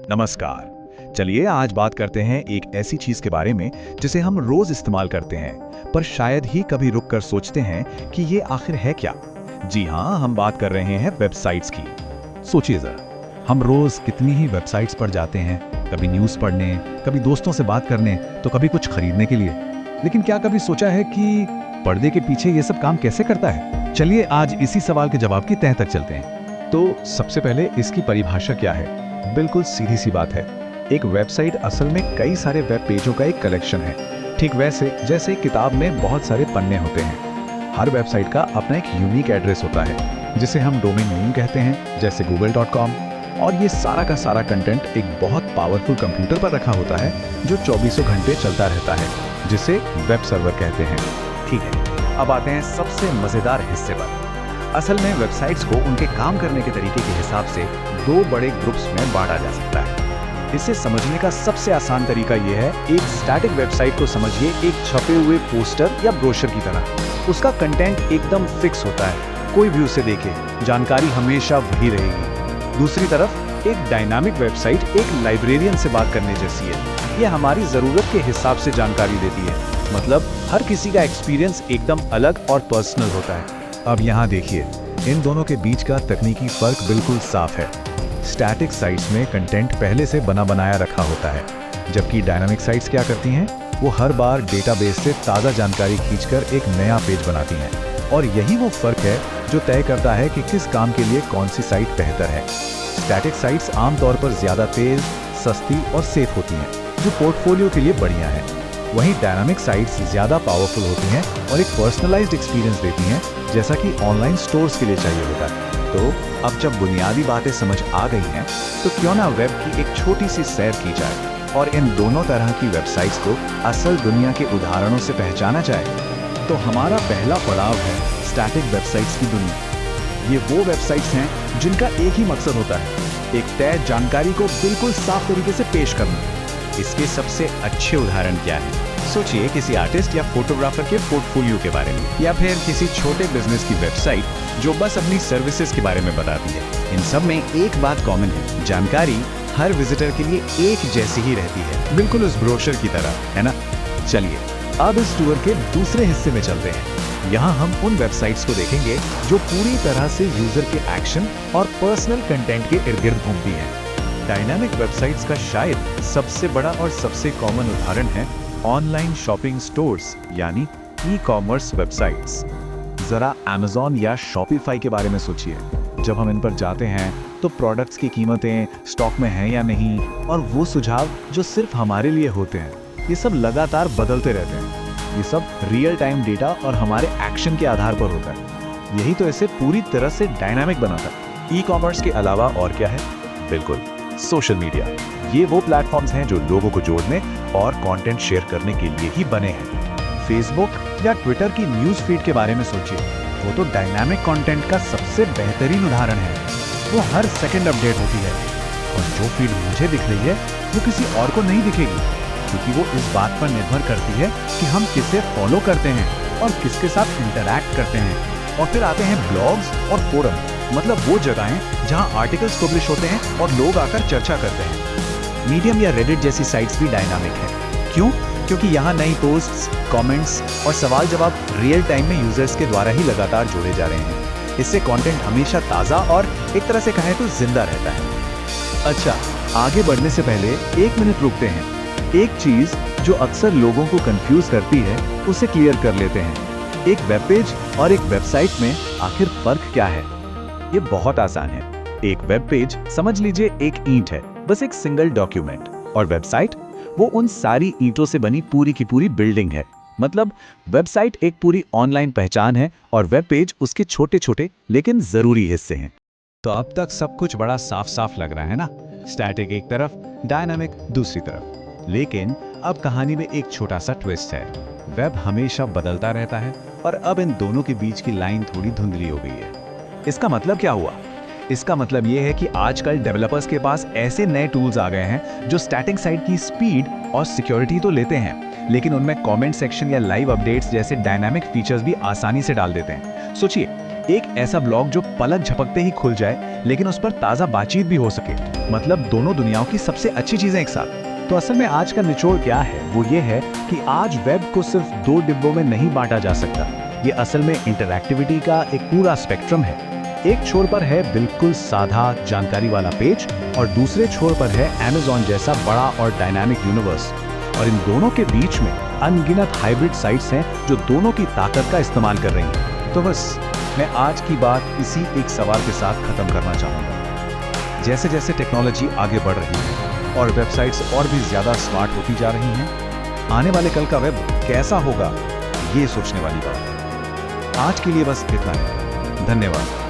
नमस्कार। चलिए आज बात करते हैं एक ऐसी चीज के बारे में जिसे हम रोज इस्तेमाल करते हैं, पर शायद ही कभी रुककर सोचते हैं कि ये आखिर है क्या। जी हाँ, हम बात कर रहे हैं वेबसाइट्स की। सोचिए जरा, हम रोज कितनी ही वेबसाइट्स पर जाते हैं, कभी न्यूज़ पढ़ने, कभी दोस्तों से बात करने, तो कभी कुछ खरीदने के लिए। लेकिन क्या कभी सोचा है कि पर्दे के पीछे ये सब काम कैसे करता है? चलिए आज इसी सवाल के जवाब की तह तक चलते हैं। तो सबसे पहले इसकी परिभाषा क्या है? बिल्कुल सीधी सी बात है। एक वेबसाइट असल में कई सारे वेब पेजों का एक कलेक्शन है। ठीक वैसे जैसे किताब में बहुत सारे पन्ने होते हैं। हर वेबसाइट का अपना एक यूनिक एड्रेस होता है जिसे हम डोमेन नेम कहते हैं, जैसे google.com। और ये सारा का सारा कंटेंट एक बहुत पावरफुल कंप्यूटर पर रखा होता है जो 24 घंटे चलता रहता है, जिसे वेब सर्वर कहते हैं। ठीक है, अब आते हैं सबसे मजेदार हिस्से पर। असल में वेबसाइट्स को उनके काम करने के तरीके के हिसाब से दो बड़े ग्रुप्स में बांटा जा सकता है। इसे समझने का सबसे आसान तरीका यह है, एक स्टैटिक वेबसाइट को समझिए एक छपे हुए पोस्टर या ब्रोशर की तरह। उसका कंटेंट एकदम फिक्स होता है, कोई भी उसे देखे, जानकारी हमेशा वही रहेगी। दूसरी तरफ एक डायनामिक वेबसाइट एक लाइब्रेरियन से बात करने जैसी है। ये हमारी जरूरत के हिसाब से जानकारी देती है, मतलब हर किसी का एक्सपीरियंस एकदम अलग और पर्सनल होता है। अब यहाँ देखिए, इन दोनों के बीच का तकनीकी फर्क बिल्कुल साफ है। स्टैटिक साइट्स में कंटेंट पहले से बना बनाया रखा होता है, जबकि डायनामिक साइट्स क्या करती हैं, वो हर बार डेटाबेस से ताज़ा जानकारी खींचकर एक नया पेज बनाती हैं। और यही वो फर्क है जो तय करता है कि किस काम के लिए कौन सी साइट बेहतर है। स्टैटिक साइट्स आमतौर पर ज़्यादा तेज, सस्ती और सेफ होती हैं, जो पोर्टफोलियो के लिए बढ़िया है। वहीं डायनामिक साइट्स ज़्यादा पावरफुल होती हैं और एक पर्सनलाइज्ड एक्सपीरियंस देती हैं, जैसा कि ऑनलाइन स्टोर्स के लिए चाहिए होता है। तो अब जब बुनियादी बातें समझ आ गई हैं, तो क्यों ना वेब की एक छोटी सी सैर की जाए और इन दोनों तरह की वेबसाइट्स को असल दुनिया के उदाहरणों से पहचाना जाए। तो हमारा पहला पड़ाव है स्टैटिक वेबसाइट्स की दुनिया। ये वो वेबसाइट्स हैं जिनका एक ही मकसद होता है, एक तय जानकारी को बिल्कुल साफ तरीके से पेश करना। इसके सबसे अच्छे उदाहरण क्या है? सोचिए किसी आर्टिस्ट या फोटोग्राफर के पोर्टफोलियो के बारे में, या फिर किसी छोटे बिजनेस की वेबसाइट जो बस अपनी सर्विसेज के बारे में बताती है। इन सब में एक बात कॉमन है, जानकारी हर विजिटर के लिए एक जैसी ही रहती है, बिल्कुल उस ब्रोशर की तरह, है ना? चलिए अब इस टूर के दूसरे हिस्से में चलते हैं। यहाँ हम उन वेबसाइट्स को देखेंगे जो पूरी तरह से यूजर के एक्शन और पर्सनल कंटेंट के इर्द गिर्द घूमती हैं। डायनामिक वेबसाइट्स का शायद सबसे बड़ा और सबसे कॉमन उदाहरण है ऑनलाइन शॉपिंग स्टोर्स, यानी ई-कॉमर्स वेबसाइट्स। जरा Amazon या Shopify के बारे में सोचिए। जब हम इन पर जाते हैं तो प्रोडक्ट्स की कीमतें स्टॉक में हैं या नहीं, और वो सुझाव जो सिर्फ हमारे लिए होते हैं, ये सब लगातार बदलते रहते हैं। ये सब रियल टाइम डेटा और हमारे एक्शन के आधार पर होता है। यही तो इसे पूरी तरह से डायनामिक बनाता है। ई-कॉमर्स के अलावा और क्या है? बिल्कुल सोशल मीडिया। ये वो प्लेटफॉर्म्स हैं जो लोगों को जोड़ने और कंटेंट शेयर करने के लिए ही बने हैं। फेसबुक या ट्विटर की न्यूज़ फीड के बारे में सोचिए, वो तो डायनामिक कंटेंट का सबसे बेहतरीन उदाहरण है। वो हर सेकंड अपडेट होती है, और जो फीड मुझे दिख रही है वो किसी और को नहीं दिखेगी, क्योंकि वो इस बात पर निर्भर करती है कि हम किसे फॉलो करते हैं और किसके साथ इंटरैक्ट करते हैं। और फिर आते हैं ब्लॉग्स और फोरम, मतलब वो जगहें जहां आर्टिकल्स पब्लिश होते हैं और लोग आकर चर्चा करते हैं। मीडियम या रेडिट जैसी साइट्स भी डायनामिक है। क्यों? क्योंकि यहाँ नई पोस्ट्स, कमेंट्स और सवाल जवाब रियल टाइम में यूजर्स के द्वारा ही लगातार जोड़े जा रहे हैं। इससे कंटेंट हमेशा ताज़ा और एक तरह से कहें तो जिंदा रहता है। अच्छा, आगे बढ़ने से पहले 1 मिनट रुकते हैं। एक चीज़ जो अक्सर लोगों को कंफ्यूज करती है, उसे क्लियर कर लेते हैं। एक वेब पेज और एक वेबसाइट में आखिर फर्क क्या है? ये बहुत आसान है। एक वेब पेज समझ लीजिए एक ईंट है, बस एक सिंगल डॉक्यूमेंट। और वेबसाइट वो उन सारी ईंटों से बनी पूरी की पूरी बिल्डिंग है। मतलब वेबसाइट एक पूरी ऑनलाइन पहचान है और वेब पेज उसके छोटे छोटे लेकिन जरूरी हिस्से हैं। तो अब तक सब कुछ बड़ा साफ साफ लग रहा है ना? स्टैटिक एक तरफ, डायनामिक दूसरी तरफ। लेकिन अब कहानी में एक छोटा सा ट्विस्ट है। वेब हमेशा बदलता रहता है और अब इन दोनों के बीच की लाइन थोड़ी धुंधली हो गई है। इसका मतलब क्या हुआ? इसका मतलब ये है कि आजकल डेवलपर्स के पास ऐसे नए टूल्स आ गए हैं जो स्टैटिक साइट की स्पीड और सिक्योरिटी तो लेते हैं, लेकिन उनमें कमेंट सेक्शन या लाइव अपडेट्स जैसे डायनामिक फीचर्स भी आसानी से डाल देते हैं। सोचिए, एक ऐसा ब्लॉग जो पलक झपकते ही खुल जाए लेकिन उस पर ताज़ा बातचीत भी हो सके। मतलब दोनों दुनियाओं की सबसे अच्छी चीज़ें एक साथ। तो असल में आज का निचोड़ क्या है, वो ये है कि आज वेब को सिर्फ 2 डिब्बों में नहीं बांटा जा सकता। ये असल में इंटरैक्टिविटी का एक पूरा स्पेक्ट्रम है। एक छोर पर है बिल्कुल साधा जानकारी वाला पेज और दूसरे छोर पर है Amazon जैसा बड़ा और डायनामिक यूनिवर्स। और इन दोनों के बीच में अनगिनत हाइब्रिड साइट्स हैं जो दोनों की ताकत का इस्तेमाल कर रही हैं। तो बस मैं आज की बात इसी एक सवाल के साथ खत्म करना चाहूँगा। जैसे जैसे टेक्नोलॉजी आगे बढ़ रही है और वेबसाइट्स और भी ज़्यादा स्मार्ट होती जा रही हैं, आने वाले कल का वेब कैसा होगा, ये सोचने वाली बात है। आज के लिए बस इतना ही। धन्यवाद।